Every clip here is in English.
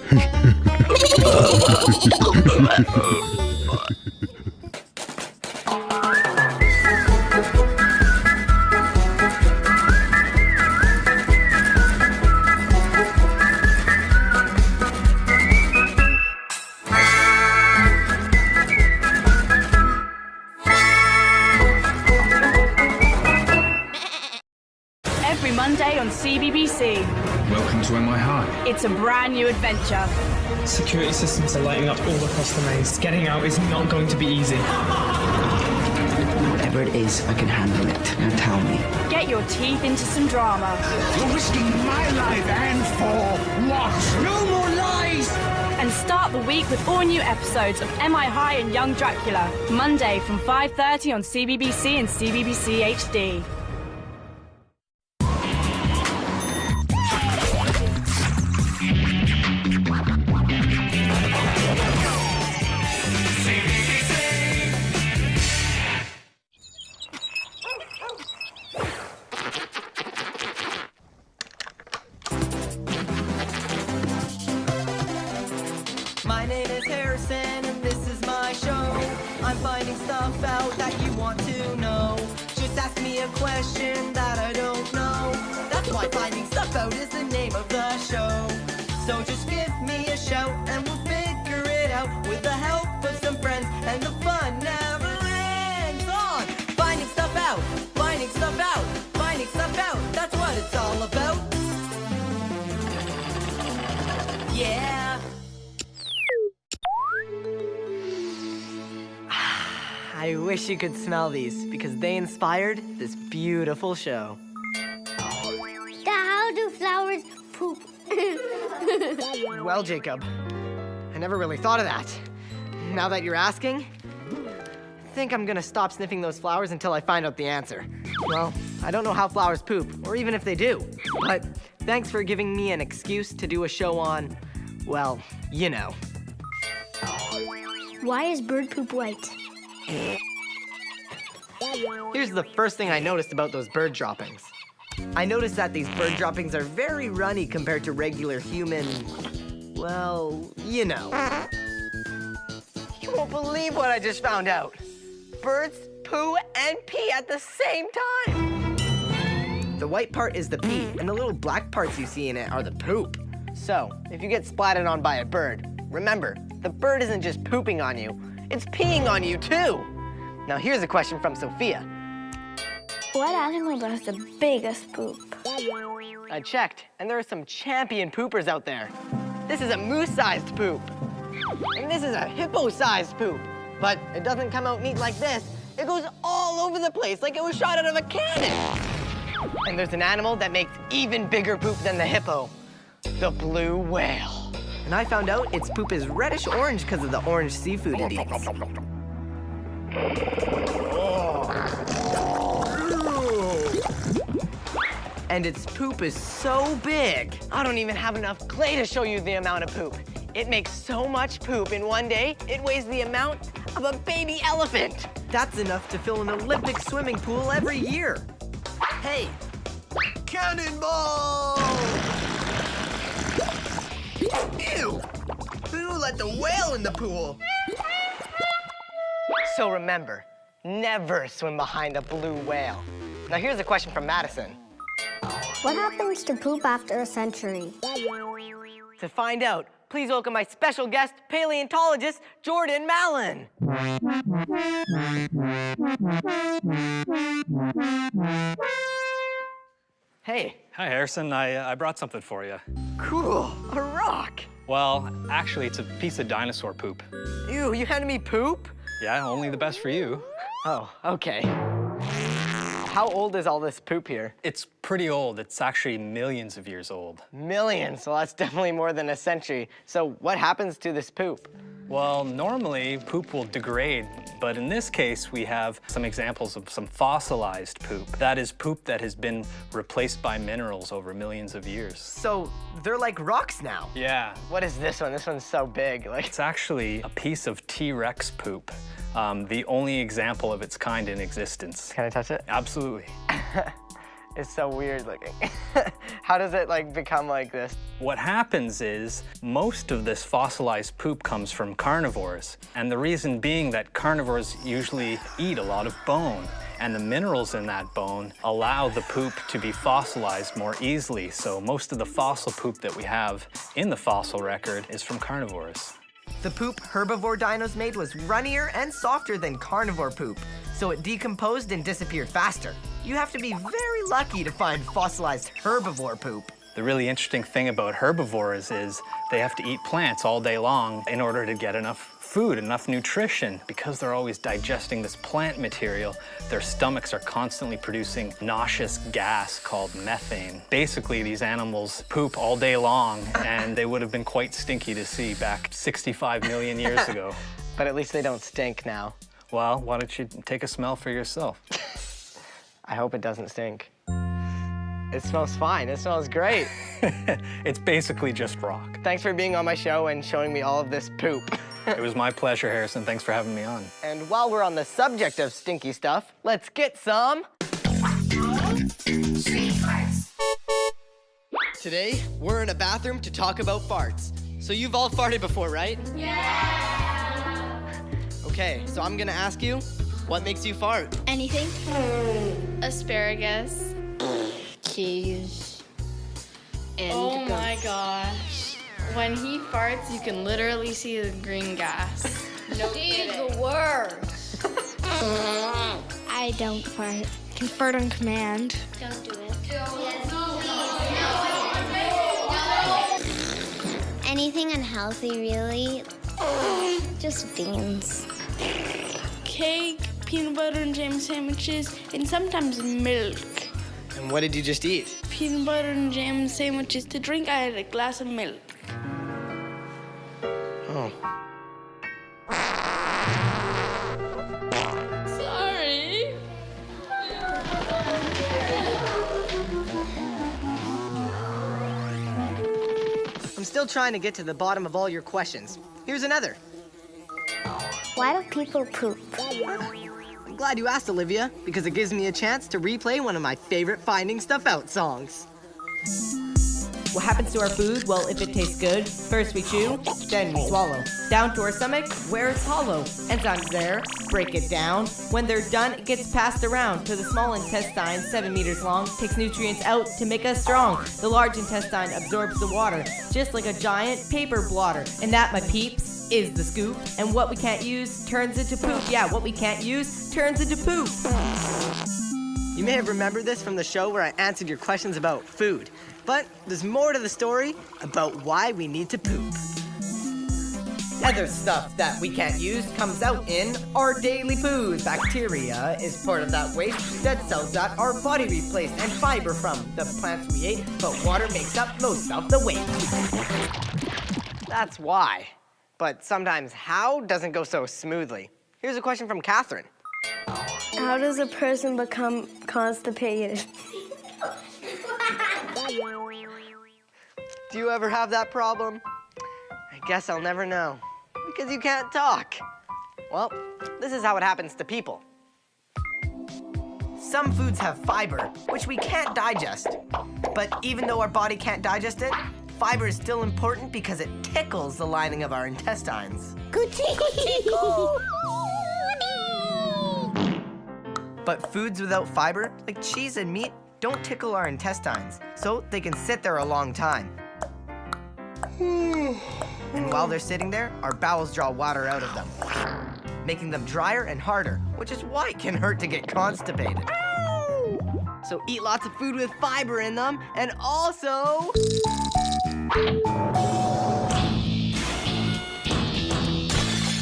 Every Monday on CBBC. Welcome to Am I High? It's a brand new adventure. Security systems are lighting up all across the maze. Getting out is not going to be easy. Whatever it is, I can handle it. Now tell me. Get your teeth into some drama. You're risking my life and for what? No more lies! And start the week with all new episodes of Am I High and Young Dracula. Monday from 5:30 on CBBC and CBBC HD. My name is Harrison and this is my show. I'm finding stuff out that you want to know. Just ask me a question that I don't know. That's why Finding Stuff Out is the name of the show. So just give me a shout and we'll figure it out with the help of some friends, and the fun never ends. On Finding Stuff Out, Finding Stuff Out, Finding Stuff Out. That's what it's all about. Yeah. I wish you could smell these because they inspired this beautiful show. How do flowers poop? Well, Jacob, I never really thought of that. Now that you're asking, I think I'm gonna stop sniffing those flowers until I find out the answer. Well, I don't know how flowers poop, or even if they do, but thanks for giving me an excuse to do a show on, well, you know. Why is bird poop white? Here's the first thing I noticed about those bird droppings. I noticed that these bird droppings are very runny compared to regular human, well, you know. You won't believe what I just found out. Birds poo and pee at the same time. The white part is the pee, and the little black parts you see in it are the poop. So, if you get splatted on by a bird, remember, the bird isn't just pooping on you, it's peeing on you too. Now here's a question from Sophia. What animal does the biggest poop? I checked, and there are some champion poopers out there. This is a moose-sized poop. And this is a hippo-sized poop. But it doesn't come out neat like this. It goes all over the place like it was shot out of a cannon. And there's an animal that makes even bigger poop than the hippo. The blue whale. And I found out its poop is reddish-orange because of the orange seafood it eats. And its poop is so big, I don't even have enough clay to show you the amount of poop. It makes so much poop in one day, it weighs the amount of a baby elephant. That's enough to fill an Olympic swimming pool every year. Hey, cannonball! Ew! Who let the whale in the pool? So remember, never swim behind a blue whale. Now here's a question from Madison. What happens to poop after a century? To find out, please welcome my special guest, paleontologist, Jordan Mallon. Hey. Hi, Harrison. I brought something for you. Cool, a rock. Well, actually, it's a piece of dinosaur poop. Ew, you handed me poop? Yeah, only the best for you. Oh, okay. How old is all this poop here? It's pretty old. It's actually millions of years old. Millions? Well, that's definitely more than a century. So what happens to this poop? Well, normally poop will degrade, but in this case, we have some examples of some fossilized poop. That is poop that has been replaced by minerals over millions of years. So they're like rocks now? Yeah. What is this one? This one's so big. It's actually a piece of T-Rex poop. The only example of its kind in existence. Can I touch it? Absolutely. is so weird looking. How does it like become like this? What happens is most of this fossilized poop comes from carnivores. And the reason being that carnivores usually eat a lot of bone. And the minerals in that bone allow the poop to be fossilized more easily. So most of the fossil poop that we have in the fossil record is from carnivores. The poop herbivore dinos made was runnier and softer than carnivore poop, so it decomposed and disappeared faster. You have to be very lucky to find fossilized herbivore poop. The really interesting thing about herbivores is they have to eat plants all day long in order to get enough food, enough nutrition. Because they're always digesting this plant material, their stomachs are constantly producing nauseous gas called methane. Basically, these animals poop all day long, and they would have been quite stinky to see back 65 million years ago. But at least they don't stink now. Well, why don't you take a smell for yourself? I hope it doesn't stink. It smells fine. It smells great. It's basically just rock. Thanks for being on my show and showing me all of this poop. It was my pleasure, Harrison. Thanks for having me on. And while we're on the subject of stinky stuff, let's get some... Today, we're in a bathroom to talk about farts. So you've all farted before, right? Yeah! Okay, so I'm gonna ask you, what makes you fart? Anything. Asparagus. Cheese. And oh my gosh. When he farts, you can literally see the green gas. No kidding. The worst. I don't fart. I can fart on command. Don't do it. Anything unhealthy, really. Just beans. Cake, peanut butter and jam sandwiches, and sometimes milk. And what did you just eat? Peanut butter and jam sandwiches. To drink, I had a glass of milk. Oh. Sorry. I'm still trying to get to the bottom of all your questions. Here's another. Why do people poop? I'm glad you asked, Olivia, because it gives me a chance to replay one of my favorite Finding Stuff Out songs. What happens to our food? Well, if it tastes good, first we chew, then we swallow. Down to our stomach, where it's hollow. Enzymes there, break it down. When they're done, it gets passed around to the small intestine, 7 meters long, takes nutrients out to make us strong. The large intestine absorbs the water, just like a giant paper blotter. And that, my peeps, is the scoop. And what we can't use turns into poop. Yeah, what we can't use turns into poop. You may have remembered this from the show where I answered your questions about food. But there's more to the story about why we need to poop. Other stuff that we can't use comes out in our daily food. Bacteria is part of that waste. Dead cells that our body replaced, and fiber from the plants we ate. But water makes up most of the waste. That's why. But sometimes how doesn't go so smoothly. Here's a question from Catherine. How does a person become constipated? Do you ever have that problem? I guess I'll never know, because you can't talk. Well, this is how it happens to people. Some foods have fiber, which we can't digest. But even though our body can't digest it, fiber is still important because it tickles the lining of our intestines. But foods without fiber, like cheese and meat, don't tickle our intestines, so they can sit there a long time. And while they're sitting there, our bowels draw water out of them, making them drier and harder, which is why it can hurt to get constipated. So eat lots of food with fiber in them, and also...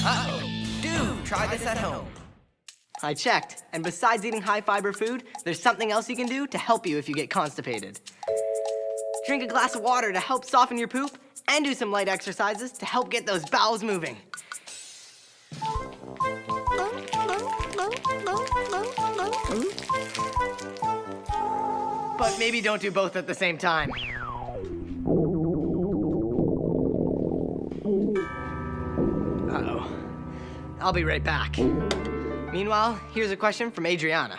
Uh-oh, do try this at home. I checked, and besides eating high-fiber food, there's something else you can do to help you if you get constipated. Drink a glass of water to help soften your poop, and do some light exercises to help get those bowels moving. But maybe don't do both at the same time. Uh-oh. I'll be right back. Meanwhile, here's a question from Adriana.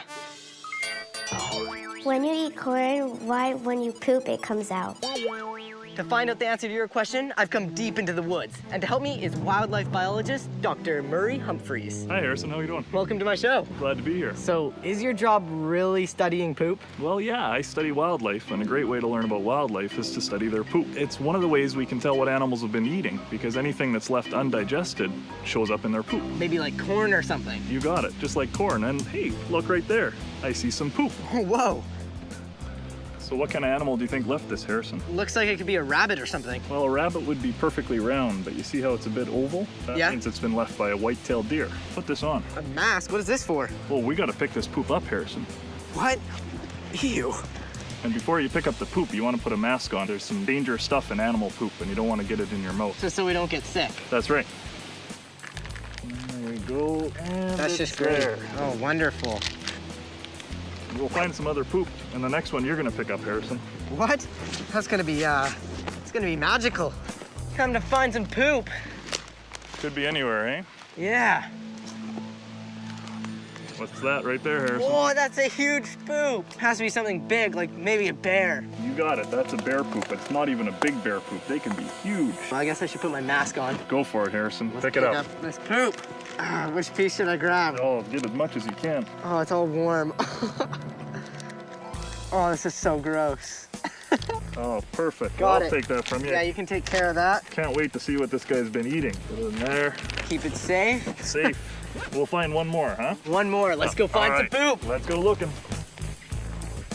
When you eat corn, why when you poop it comes out? To find out the answer to your question, I've come deep into the woods. And to help me is wildlife biologist, Dr. Murray Humphreys. Hi, Harrison. How are you doing? Welcome to my show. Glad to be here. So, is your job really studying poop? Well, yeah, I study wildlife, and a great way to learn about wildlife is to study their poop. It's one of the ways we can tell what animals have been eating, because anything that's left undigested shows up in their poop. Maybe like corn or something. You got it, just like corn. And hey, look right there. I see some poop. Oh, whoa. So what kind of animal do you think left this, Harrison? Looks like it could be a rabbit or something. Well, a rabbit would be perfectly round, but you see how it's a bit oval? That means it's been left by a white-tailed deer. Put this on. A mask? What is this for? Well, we gotta pick this poop up, Harrison. What? Ew. And before you pick up the poop, you want to put a mask on. There's some dangerous stuff in animal poop, and you don't want to get it in your mouth. Just so we don't get sick. That's right. There we go. And that's just great. There. Oh, wonderful. We'll find some other poop, and the next one you're gonna pick up, Harrison. What? That's gonna be, it's gonna be magical. Time to find some poop. Could be anywhere, eh? Yeah. What's that right there, Harrison? Whoa, that's a huge poop. Has to be something big, like maybe a bear. You got it. That's a bear poop. It's not even a big bear poop. They can be huge. Well, I guess I should put my mask on. Go for it, Harrison. Let's pick it up. This poop. Which piece should I grab? Oh, get as much as you can. Oh, it's all warm. Oh, this is so gross. Oh, perfect. Got I'll it. take that from you. Yeah, you can take care of that. Can't wait to see what this guy's been eating. Put it in there. Keep it safe. Safe. We'll find one more, huh? One more. Let's go find some poop. Let's go looking.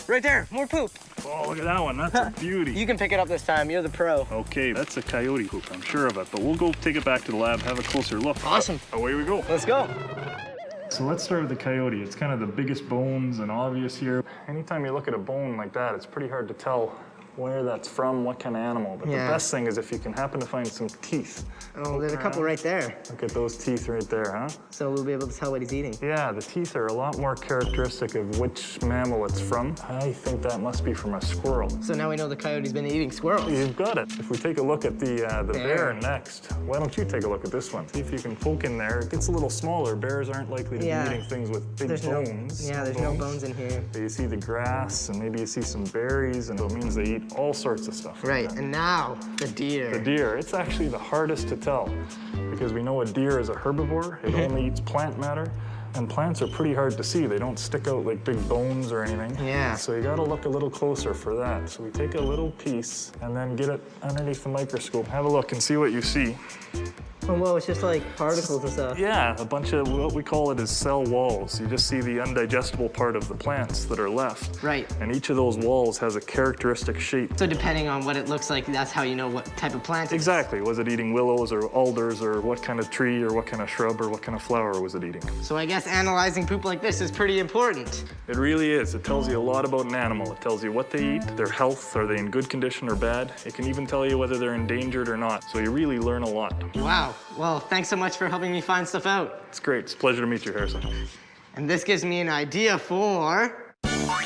Right there. More poop. Oh, look at that one. That's a beauty. You can pick it up this time. You're the pro. Okay, that's a coyote poop. I'm sure of it. But we'll go take it back to the lab, have a closer look. Awesome. Away we go. Let's go. So let's start with the coyote. It's kind of the biggest bones and obvious here. Anytime you look at a bone like that, it's pretty hard to tell where that's from, what kind of animal. But the best thing is if you can happen to find some teeth. Oh, there's a couple right there. Look at those teeth right there, huh? So we'll be able to tell what he's eating. Yeah, the teeth are a lot more characteristic of which mammal it's from. I think that must be from a squirrel. So now we know the coyote's been eating squirrels. You've got it. If we take a look at the bear next, why don't you take a look at this one? See if you can poke in there. It gets a little smaller. Bears aren't likely to be eating things with big bones. There's no bones in here. But you see the grass, and maybe you see some berries, and it means they eat all sorts of stuff. Right, and now the deer. The deer. It's actually the hardest to tell because we know a deer is a herbivore. It only eats plant matter. And plants are pretty hard to see. They don't stick out like big bones or anything. Yeah. So you gotta look a little closer for that. So we take a little piece and then get it underneath the microscope. Have a look and see what you see. Oh, whoa, it's just like particles and stuff. Yeah, a bunch of what we call it is cell walls. You just see the undigestible part of the plants that are left. Right. And each of those walls has a characteristic shape. So depending on what it looks like, that's how you know what type of plant it is. Exactly. Was it eating willows or alders or what kind of tree or what kind of shrub or what kind of flower was it eating? So I guess analyzing poop like this is pretty important. It really is. It tells you a lot about an animal. It tells you what they eat, their health, are they in good condition or bad. It can even tell you whether they're endangered or not. So you really learn a lot. Wow. Well, thanks so much for helping me find stuff out. It's great. It's a pleasure to meet you, Harrison. And this gives me an idea for... my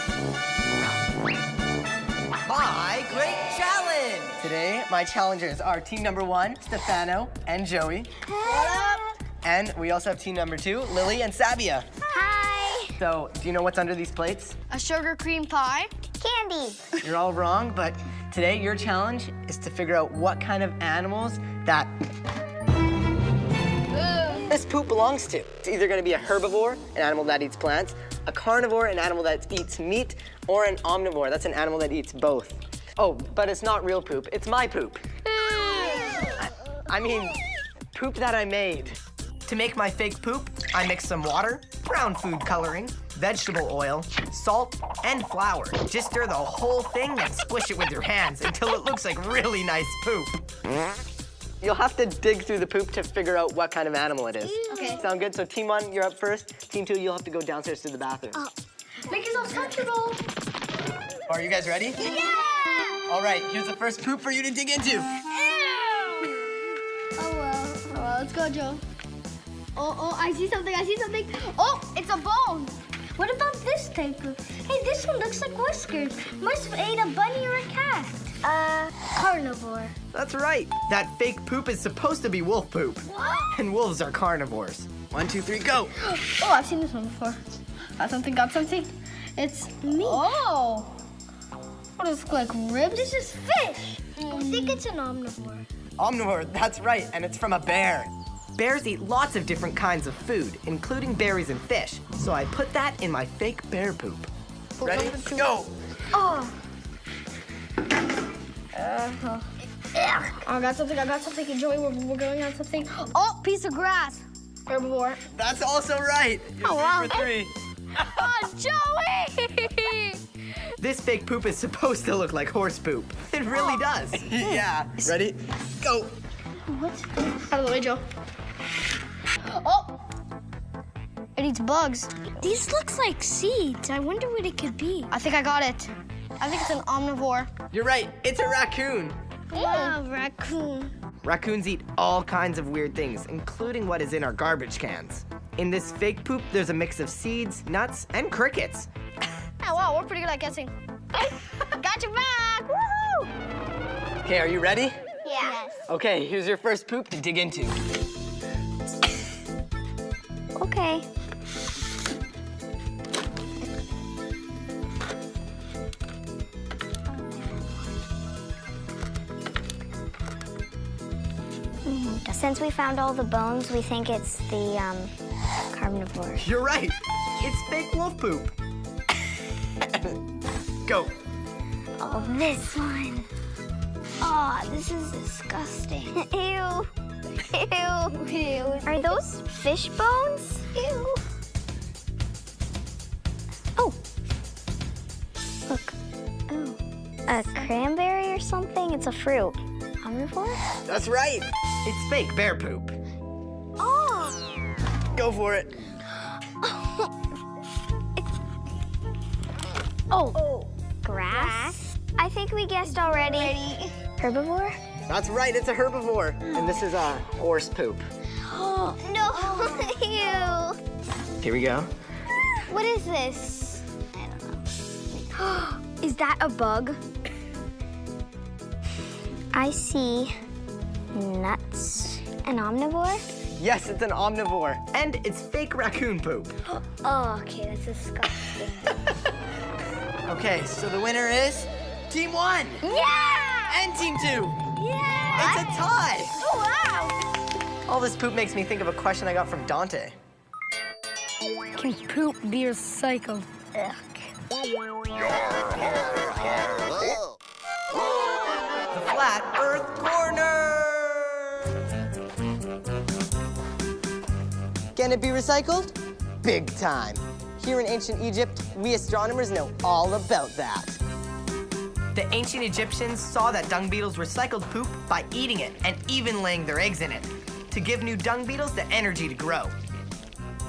great challenge! Today, my challengers are team number 1, Stefano and Joey. What up? And we also have team number 2, Lily and Sabia. Hi. So, do you know what's under these plates? A sugar cream pie. Candy. You're all wrong, but today your challenge is to figure out what kind of animals that this poop belongs to. It's either gonna be a herbivore, an animal that eats plants, a carnivore, an animal that eats meat, or an omnivore, that's an animal that eats both. Oh, but it's not real poop, it's my poop. I mean, poop that I made. To make my fake poop, I mixed some water, brown food coloring, vegetable oil, salt, and flour. Just stir the whole thing, then squish it with your hands until it looks like really nice poop. You'll have to dig through the poop to figure out what kind of animal it is. Okay. Sound good? So team 1, you're up first. Team 2, you'll have to go downstairs to the bathroom. Oh. Make yourself comfortable. Are you guys ready? Yeah! All right, here's the first poop for you to dig into. Oh, well, let's go, Joe. Oh, I see something, Oh, it's a bone. What about this type of? Hey, this one looks like whiskers. Must have ate a bunny or a cat. Carnivore. That's right. That fake poop is supposed to be wolf poop. What? And wolves are carnivores. 1, 2, 3, go. Oh, I've seen this one before. Got something? It's me. Oh. What does it look like, ribs? This is fish. I think it's an omnivore. Omnivore, that's right, and it's from a bear. Bears eat lots of different kinds of food, including berries and fish. So I put that in my fake bear poop. Ready? Go! Oh. I got something. Enjoy, we're going on something. Oh, piece of grass. Herbivore. That's also right. You're wow. for 3. Oh, Joey! This fake poop is supposed to look like horse poop. It really does. Yeah. Ready? Go. What? Out of the way, Joe. Oh! It eats bugs. These looks like seeds. I wonder what it could be. I think I got it. I think it's an omnivore. You're right. It's a raccoon. Yeah, raccoon. Raccoons eat all kinds of weird things, including what is in our garbage cans. In this fake poop, there's a mix of seeds, nuts, and crickets. Oh, wow, we're pretty good at guessing. Got your back! Woohoo! Okay, are you ready? Yeah. Okay, here's your first poop to dig into. Okay. Since we found all the bones, we think it's the carnivore. You're right. It's fake wolf poop. Go. Oh, this one. Oh, this is disgusting. Ew. Ew. Ew. Are those fish bones? Ew. Oh. Look. Oh. A cranberry or something? It's a fruit. Omnivore? That's right. It's fake bear poop. Oh. Go for it. Oh. Grass? I think we guessed already. Herbivore? That's right, it's a herbivore. And this is a horse poop. Oh, no. Ew. Here we go. What is this? I don't know. Is that a bug? I see nuts. An omnivore? Yes, it's an omnivore. And it's fake raccoon poop. Oh, okay, that's disgusting. Okay, so the winner is Team 1. Yeah! And Team 2. Yeah! It's a tie. Oh, wow! All this poop makes me think of a question I got from Dante. Can poop be recycled? Ugh. The Flat Earth Corner! Can it be recycled? Big time. Here in ancient Egypt, we astronomers know all about that. The ancient Egyptians saw that dung beetles recycled poop by eating it and even laying their eggs in it to give new dung beetles the energy to grow.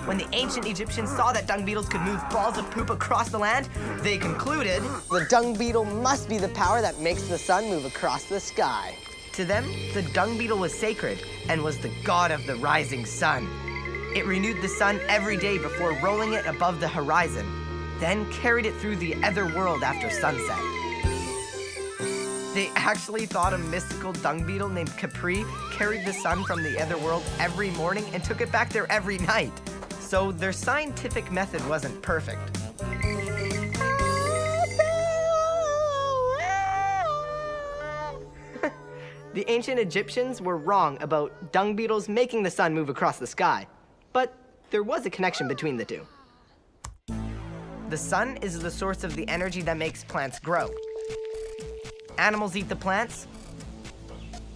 When the ancient Egyptians saw that dung beetles could move balls of poop across the land, they concluded the dung beetle must be the power that makes the sun move across the sky. To them, the dung beetle was sacred and was the god of the rising sun. It renewed the sun every day before rolling it above the horizon, then carried it through the other world after sunset. They actually thought a mystical dung beetle named Capri carried the sun from the other world every morning and took it back there every night. So their scientific method wasn't perfect. The ancient Egyptians were wrong about dung beetles making the sun move across the sky. But there was a connection between the two. The sun is the source of the energy that makes plants grow. Animals eat the plants,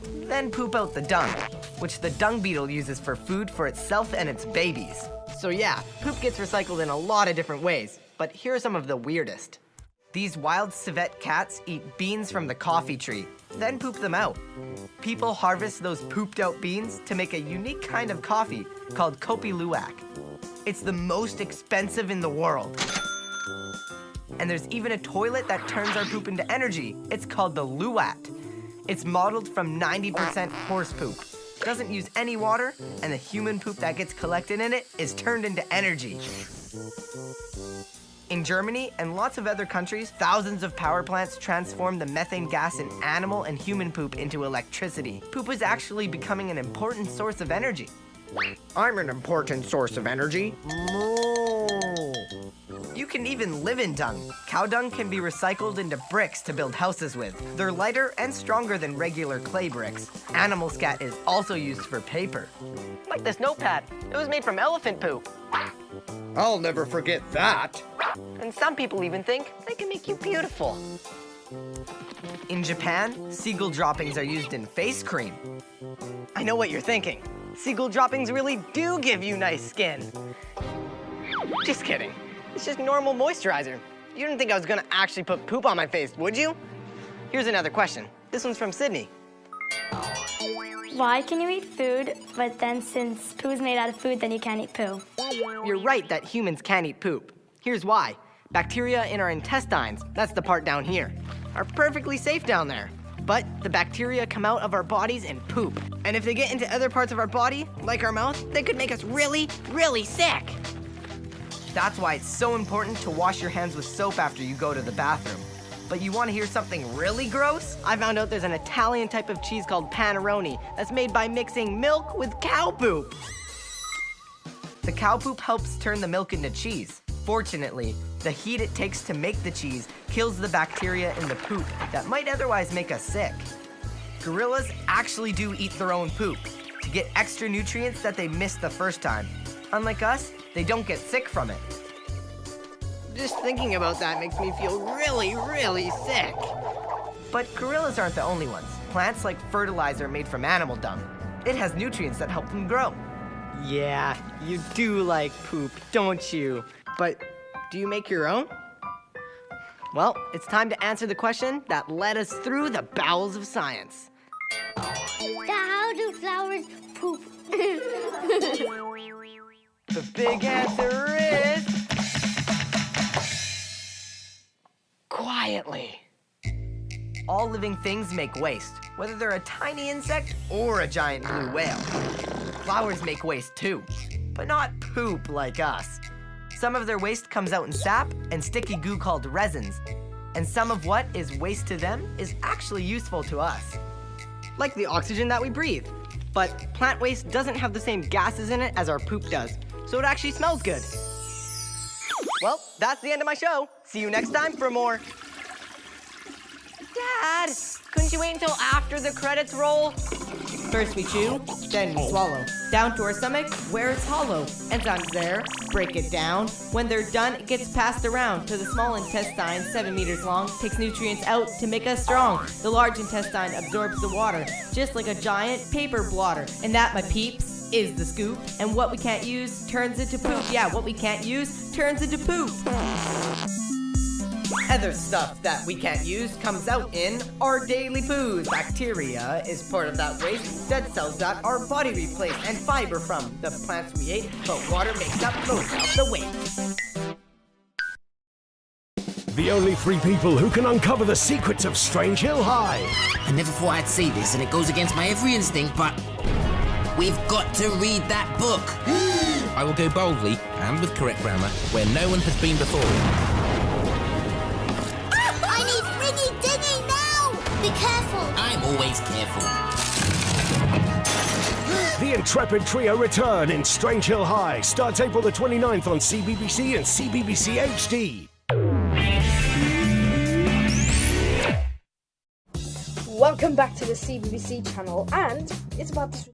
then poop out the dung, which the dung beetle uses for food for itself and its babies. So yeah, poop gets recycled in a lot of different ways, but here are some of the weirdest. These wild civet cats eat beans from the coffee tree, then poop them out. People harvest those pooped out beans to make a unique kind of coffee called Kopi Luwak. It's the most expensive in the world. And there's even a toilet that turns our poop into energy. It's called the Luwat. It's modeled from 90% horse poop. Doesn't use any water, and the human poop that gets collected in it is turned into energy. In Germany and lots of other countries, thousands of power plants transform the methane gas in animal and human poop into electricity. Poop is actually becoming an important source of energy. I'm an important source of energy. Moo. You can even live in dung. Cow dung can be recycled into bricks to build houses with. They're lighter and stronger than regular clay bricks. Animal scat is also used for paper. Like this notepad. It was made from elephant poop. I'll never forget that. And some people even think they can make you beautiful. In Japan, seagull droppings are used in face cream. I know what you're thinking. Seagull droppings really do give you nice skin. Just kidding. It's just normal moisturizer. You didn't think I was gonna actually put poop on my face, would you? Here's another question. This one's from Sydney. Why can you eat food, but then since poo's made out of food, then you can't eat poo? You're right that humans can't eat poop. Here's why. Bacteria in our intestines, that's the part down here, are perfectly safe down there. But the bacteria come out of our bodies in poop. And if they get into other parts of our body, like our mouth, they could make us really, really sick. That's why it's so important to wash your hands with soap after you go to the bathroom. But you want to hear something really gross? I found out there's an Italian type of cheese called panaroni that's made by mixing milk with cow poop. The cow poop helps turn the milk into cheese. Fortunately, the heat it takes to make the cheese kills the bacteria in the poop that might otherwise make us sick. Gorillas actually do eat their own poop to get extra nutrients that they missed the first time. Unlike us, they don't get sick from it. Just thinking about that makes me feel really, really sick. But gorillas aren't the only ones. Plants like fertilizer made from animal dung. It has nutrients that help them grow. Yeah, you do like poop, don't you? But do you make your own? Well, it's time to answer the question that led us through the bowels of science. How do flowers poop? The big answer is... quietly. All living things make waste, whether they're a tiny insect or a giant blue whale. Flowers make waste too, but not poop like us. Some of their waste comes out in sap and sticky goo called resins, and some of what is waste to them is actually useful to us. Like the oxygen that we breathe. But plant waste doesn't have the same gases in it as our poop does, so it actually smells good. Well, that's the end of my show. See you next time for more. Dad, couldn't you wait until after the credits roll? First we chew, then we swallow. Down to our stomach, where it's hollow. Enzymes there, break it down. When they're done, it gets passed around to the small intestine, 7 meters long, takes nutrients out to make us strong. The large intestine absorbs the water, just like a giant paper blotter. And that, my peeps, is the scoop. And what we can't use turns into poop. Yeah, what we can't use turns into poop. Other stuff that we can't use comes out in our daily poos. Bacteria is part of that waste, dead cells that our body replaced, and fiber from the plants we ate, but water makes up most of the waste. The only 3 people who can uncover the secrets of Strange Hill High. I never thought I'd say this, and it goes against my every instinct, but we've got to read that book. I will go boldly, and with correct grammar, where no one has been before. Be careful! I'm always careful. The Intrepid Trio return in Strange Hill High. Starts April the 29th on CBBC and CBBC HD. Welcome back to the CBBC channel, and it's about this